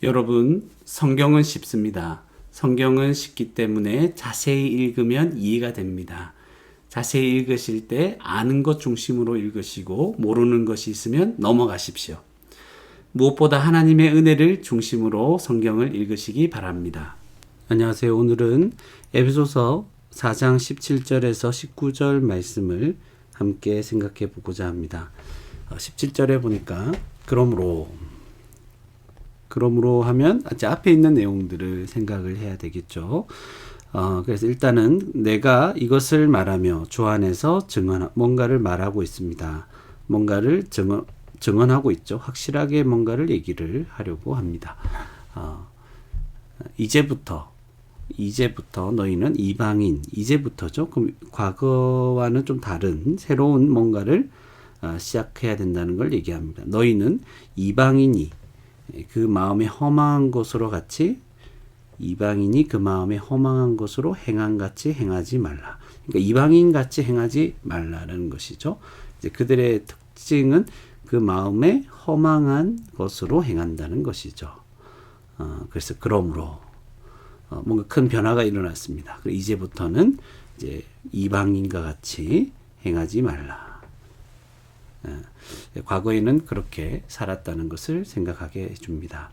여러분, 성경은 쉽습니다. 성경은 쉽기 때문에 자세히 읽으면 이해가 됩니다. 자세히 읽으실 때 아는 것 중심으로 읽으시고 모르는 것이 있으면 넘어가십시오. 무엇보다 하나님의 은혜를 중심으로 성경을 읽으시기 바랍니다. 안녕하세요. 오늘은 에베소서 4장 17절에서 19절 말씀을 함께 생각해 보고자 합니다. 17절에 보니까 그러므로 하면 앞에 있는 내용들을 생각을 해야 되겠죠. 그래서 일단은 내가 이것을 말하며 주 안에서 뭔가를 말하고 있습니다. 뭔가를 증언하고 있죠. 확실하게 뭔가를 얘기를 하려고 합니다. 이제부터 너희는 이방인, 이제부터죠. 그럼 과거와는 좀 다른 새로운 뭔가를 시작해야 된다는 걸 얘기합니다. 너희는 이방인이 그 마음에 허망한 것으로 같이 이방인이 그 마음에 허망한 것으로 행한같이 행하지 말라. 그러니까 이방인 같이 행하지 말라라는 것이죠. 이제 그들의 특징은 그 마음에 허망한 것으로 행한다는 것이죠. 그래서 그러므로 뭔가 큰 변화가 일어났습니다. 이제부터는 이제 이방인과 같이 행하지 말라. 과거에는 그렇게 살았다는 것을 생각하게 해줍니다.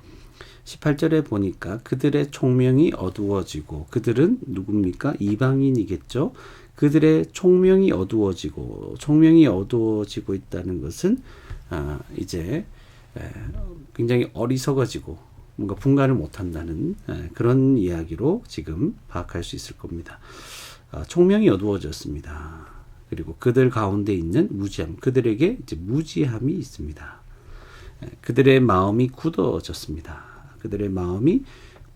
18절에 보니까 그들의 총명이 어두워지고, 그들은 누굽니까? 이방인이겠죠. 그들의 총명이 어두워지고 있다는 것은 이제 굉장히 어리석어지고 뭔가 분간을 못한다는 그런 이야기로 지금 파악할 수 있을 겁니다. 총명이 어두워졌습니다. 그리고 그들 가운데 있는 무지함, 그들에게 이제 무지함이 있습니다. 그들의 마음이 굳어졌습니다. 그들의 마음이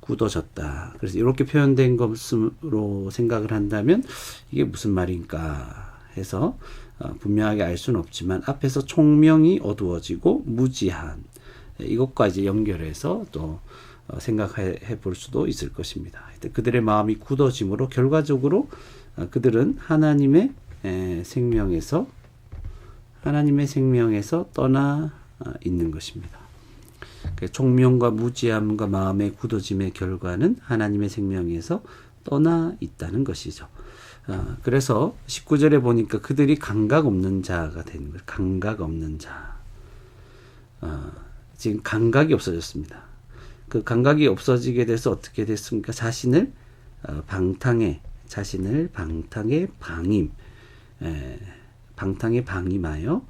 굳어졌다. 그래서 이렇게 표현된 것으로 생각을 한다면 이게 무슨 말인가 해서 분명하게 알 수는 없지만 앞에서 총명이 어두워지고 무지한 이것과 이제 연결해서 또 생각해 볼 수도 있을 것입니다. 그들의 마음이 굳어짐으로 결과적으로 그들은 하나님의 생명에서 떠나 있는 것입니다. 총명과 무지함과 마음의 굳어짐의 결과는 하나님의 생명에서 떠나 있다는 것이죠. 그래서 19절에 보니까 그들이 감각 없는 자가 되는 거예요. 감각 없는 자. 지금 감각이 없어졌습니다. 그 감각이 없어지게 돼서 어떻게 됐습니까? 자신을 방탕에 방임하여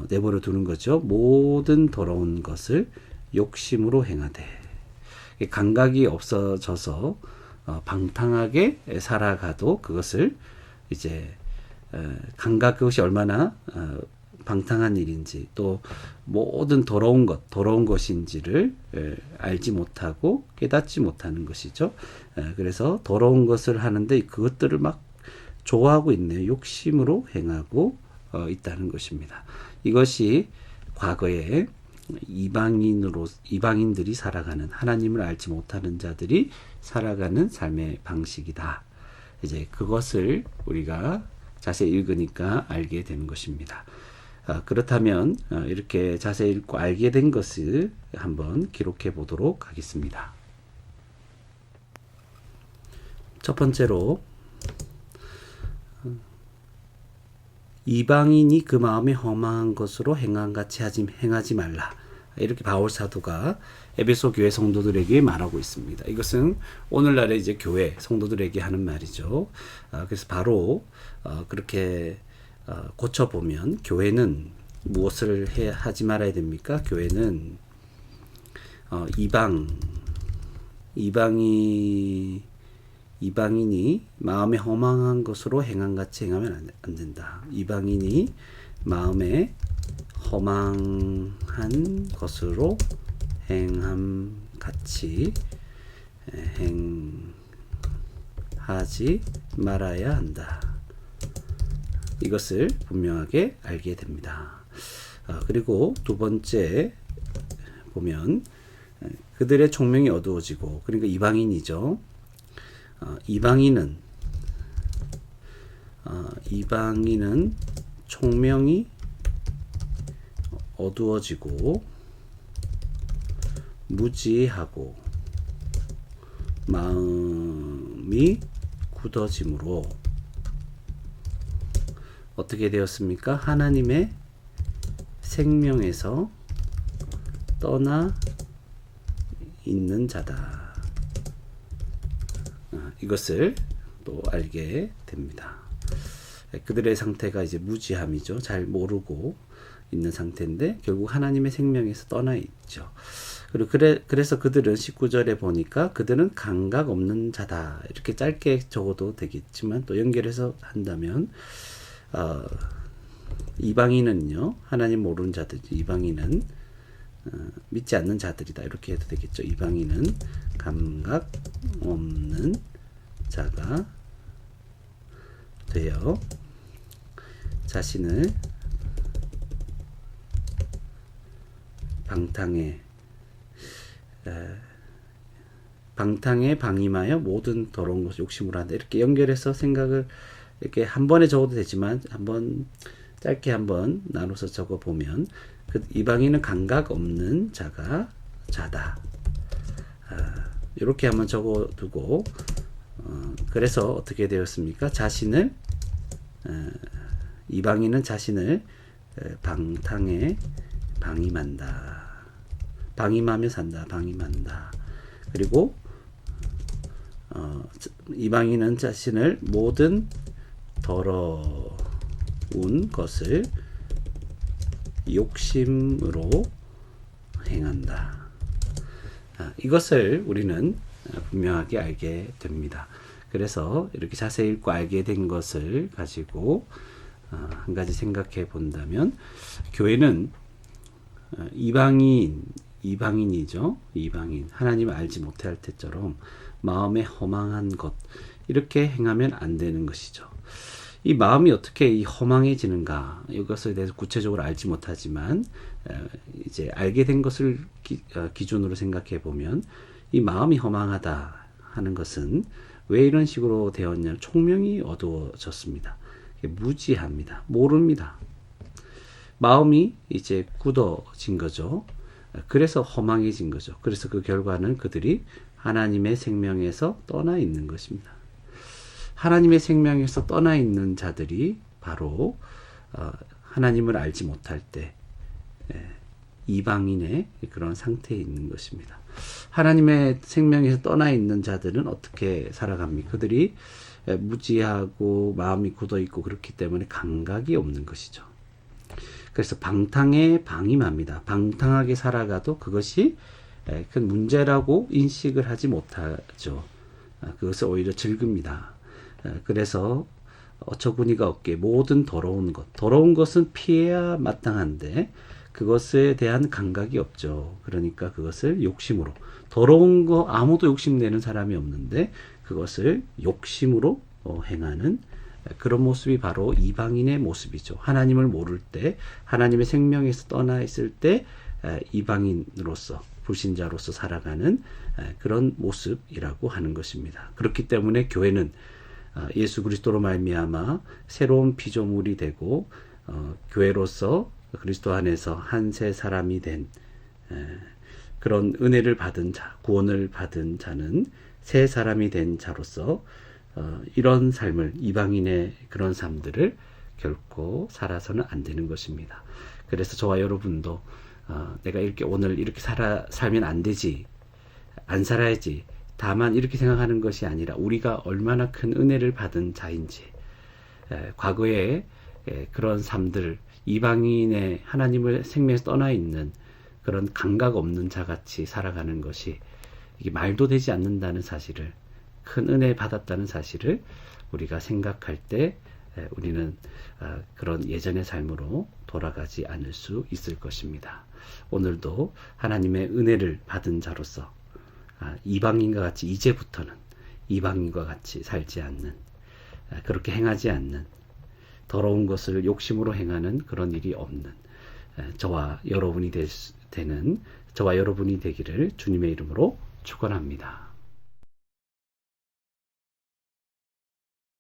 내버려 두는 거죠. 모든 더러운 것을 욕심으로 행하되. 감각이 없어져서 방탕하게 살아가도 그것을 이제 그것이 얼마나 방탕한 일인지, 또 모든 더러운 것인지를 알지 못하고 깨닫지 못하는 것이죠. 그래서 더러운 것을 하는데 그것들을 막 좋아하고 있네요. 욕심으로 행하고 있다는 것입니다. 이것이 과거에 이방인들이 살아가는, 하나님을 알지 못하는 자들이 살아가는 삶의 방식이다. 이제 그것을 우리가 자세히 읽으니까 알게 되는 것입니다. 그렇다면 이렇게 자세히 읽고 알게 된 것을 한번 기록해 보도록 하겠습니다. 첫 번째로 이방인이 그 마음에 험한 것으로 행한같이 행하지 말라. 이렇게 바울 사도가 에베소 교회 성도들에게 말하고 있습니다. 이것은 오늘날의 이제 교회 성도들에게 하는 말이죠. 그래서 바로 그렇게 고쳐보면 교회는 무엇을 하지 말아야 됩니까? 교회는 이방인이 마음에 허망한 것으로 행한같이 행하면 안 된다. 이방인이 마음에 허망한 것으로 행함같이 행하지 말아야 한다. 이것을 분명하게 알게 됩니다. 그리고 두 번째 보면 그들의 총명이 어두워지고, 그러니까 이방인이죠. 이방인은 총명이 어두워지고 무지하고 마음이 굳어짐으로 어떻게 되었습니까? 하나님의 생명에서 떠나 있는 자다. 이것을 또 알게 됩니다. 그들의 상태가 이제 무지함이죠. 잘 모르고 있는 상태인데 결국 하나님의 생명에서 떠나 있죠. 그리고 그래서 그들은 19절에 보니까 그들은 감각 없는 자다. 이렇게 짧게 적어도 되겠지만 또 연결해서 한다면 이방인은요, 하나님 모르는 자들, 이방인은 믿지 않는 자들이다. 이렇게 해도 되겠죠. 이방인은 감각 없는 자가 되어 자신을 방탕에 방임하여 모든 더러운 것을 욕심으로 한다. 이렇게 연결해서 생각을 이렇게 한 번에 적어도 되지만 짧게 한번 나눠서 적어 보면 이방인은 감각 없는 자다. 이렇게 한번 적어두고 그래서 어떻게 되었습니까? 이방인은 자신을 방탕에 방임한다. 방임하며 산다. 방임한다. 그리고 이방인은 자신을 모든 더러운 것을 욕심으로 행한다. 이것을 우리는 분명하게 알게 됩니다. 그래서 이렇게 자세히 읽고 알게 된 것을 가지고 한 가지 생각해 본다면 교회는 이방인이죠. 이방인. 하나님을 알지 못할 때처럼 마음에 허망한 것 이렇게 행하면 안 되는 것이죠. 이 마음이 어떻게 허망해지는가 이것에 대해서 구체적으로 알지 못하지만 이제 알게 된 것을 기준으로 생각해 보면 이 마음이 허망하다 하는 것은 왜 이런 식으로 되었냐? 총명이 어두워졌습니다. 무지합니다. 모릅니다. 마음이 이제 굳어진 거죠. 그래서 허망해진 거죠. 그래서 그 결과는 그들이 하나님의 생명에서 떠나 있는 것입니다. 하나님의 생명에서 떠나 있는 자들이 바로 하나님을 알지 못할 때 이방인의 그런 상태에 있는 것입니다. 하나님의 생명에서 떠나 있는 자들은 어떻게 살아갑니까? 그들이 무지하고 마음이 굳어 있고 그렇기 때문에 감각이 없는 것이죠. 그래서 방탕에 방임합니다. 방탕하게 살아가도 그것이 큰 문제라고 인식을 하지 못하죠. 그것을 오히려 즐깁니다. 그래서 어처구니가 없게 모든 더러운 것은 피해야 마땅한데 그것에 대한 감각이 없죠. 그러니까 그것을 욕심으로 더러운 거 아무도 욕심내는 사람이 없는데 그것을 욕심으로 행하는 그런 모습이 바로 이방인의 모습이죠. 하나님을 모를 때 하나님의 생명에서 떠나 있을 때 이방인으로서 불신자로서 살아가는 그런 모습이라고 하는 것입니다. 그렇기 때문에 교회는 예수 그리스도로 말미암아 새로운 피조물이 되고 교회로서 그리스도 안에서 한 새 사람이 된 그런 은혜를 받은 자, 구원을 받은 자는 새 사람이 된 자로서 이런 삶을 이방인의 그런 삶들을 결코 살아서는 안 되는 것입니다. 그래서 저와 여러분도 내가 오늘 이렇게 살면 안 되지, 안 살아야지. 다만 이렇게 생각하는 것이 아니라 우리가 얼마나 큰 은혜를 받은 자인지 과거에 그런 삶들 이방인의 하나님을 생명에서 떠나 있는 그런 감각 없는 자같이 살아가는 것이 이게 말도 되지 않는다는 사실을 큰 은혜 받았다는 사실을 우리가 생각할 때 우리는 그런 예전의 삶으로 돌아가지 않을 수 있을 것입니다. 오늘도 하나님의 은혜를 받은 자로서 이방인과 같이 이제부터는 이방인과 같이 살지 않는 그렇게 행하지 않는 더러운 것을 욕심으로 행하는 그런 일이 없는 저와 여러분이 되는 저와 여러분이 되기를 주님의 이름으로 축원합니다.